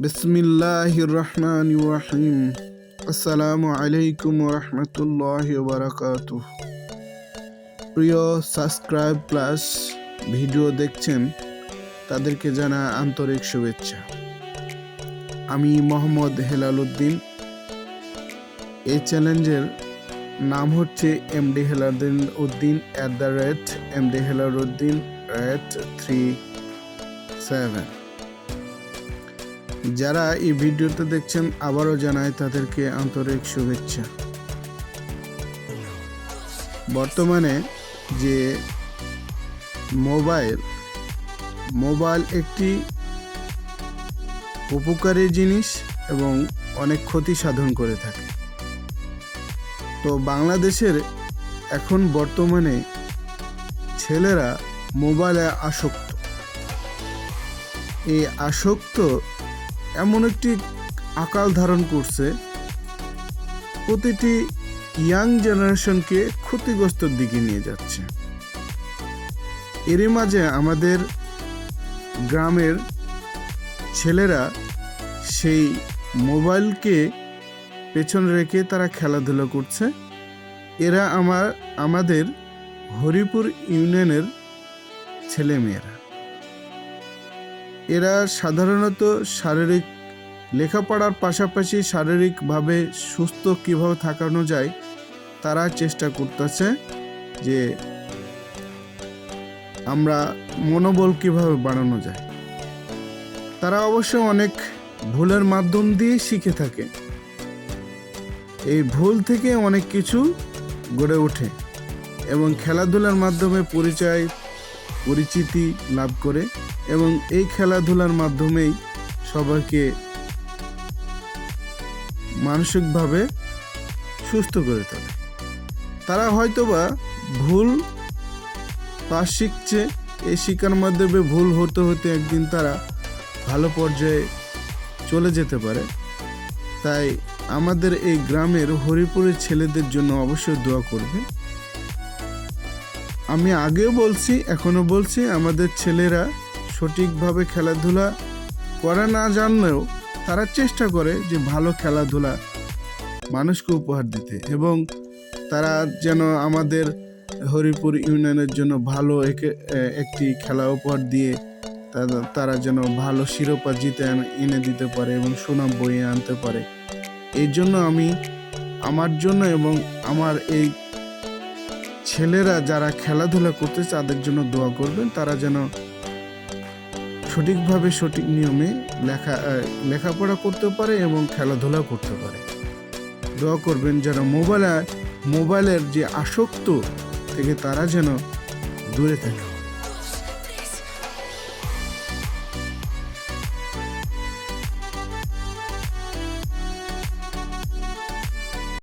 বিসমিল্লাহির রহমানির রহিম। আসসালামু আলাইকুম রহমতুল্লাহি ওয়া বারাকাতুহ। প্রিয় সাবস্ক্রাইব প্লাস ভিডিও দেখছেন তাদেরকে জানা আন্তরিক শুভেচ্ছা। আমি মোহাম্মদ হেলাল উদ্দিন। এই চ্যালেঞ্জের নাম হচ্ছে এমডি হেলাল উদ্দিন @MD_Helaluddin@37। যারা এই ভিডিওতে দেখছেন আবারও জানাই তাদেরকে আন্তরিক শুভেচ্ছা। বর্তমানে যে মোবাইল একটি উপকারী জিনিস এবং অনেক ক্ষতি সাধন করে থাকে। তো বাংলাদেশের এখন বর্তমানে ছেলেরা মোবাইলে আসক্ত। এই আসক্ত এমন একটি আকার ধারণ করছে, প্রতিটি ইয়াং জেনারেশনকে ক্ষতিগ্রস্তর দিকে নিয়ে যাচ্ছে। এরই মাঝে আমাদের গ্রামের ছেলেরা সেই মোবাইলকে পেছনে রেখে তারা খেলাধুলা করছে। এরা আমাদের হরিপুর ইউনিয়নের ছেলেমেয়েরা। এরা সাধারণত শারীরিক লেখাপড়ার পাশাপাশি শারীরিকভাবে সুস্থ কিভাবে থাকানো যায় তারা চেষ্টা করতেছে, যে আমরা মনোবল কিভাবে বাড়ানো যায়। তারা অবশ্য অনেক ভুলের মাধ্যম দিয়ে শিখে থাকে। এই ভুল থেকে অনেক কিছু গড়ে ওঠে এবং খেলাধুলার মাধ্যমে পরিচিতি লাভ করে এবং এই খেলাধুলার মাধ্যমেই সবাইকে মানসিকভাবে সুস্থ করে তোলে। তারা হয়তোবা ভুল পাশ শিখছে, এই শিক্ষার মাধ্যমে ভুল হতে হতে একদিন তারা ভালো পর্যায়ে চলে যেতে পারে। তাই আমাদের এই গ্রামের হরিপুরের ছেলেদের জন্য অবশ্যই দোয়া করবেন। আমি আগেও বলছি, এখনো বলছি, আমাদের ছেলেরা সঠিকভাবে খেলাধুলা করা না জানলেও তারা চেষ্টা করে যে ভালো খেলাধুলা মানুষকে উপহার দিতে, এবং তারা যেন আমাদের হরিপুর ইউনিয়নের জন্য ভালো একটি খেলা উপহার দিয়ে তারা যেন ভালো শিরোপা জিতে এনে দিতে পারে এবং সুনাম বয়ে আনতে পারে। এই জন্য আমি আমার জন্য এবং আমার এই ছেলেরা যারা খেলাধুলা করতে তাদের জন্য দোয়া করবেন। তারা যেন সঠিকভাবে সঠিক নিয়মে লেখাপড়া করতে পারে এবং খেলাধুলা করতে পারে। দোয়া করবেন যেন মোবাইলের যে আসক্ত থেকে তারা যেন দূরে থাকে।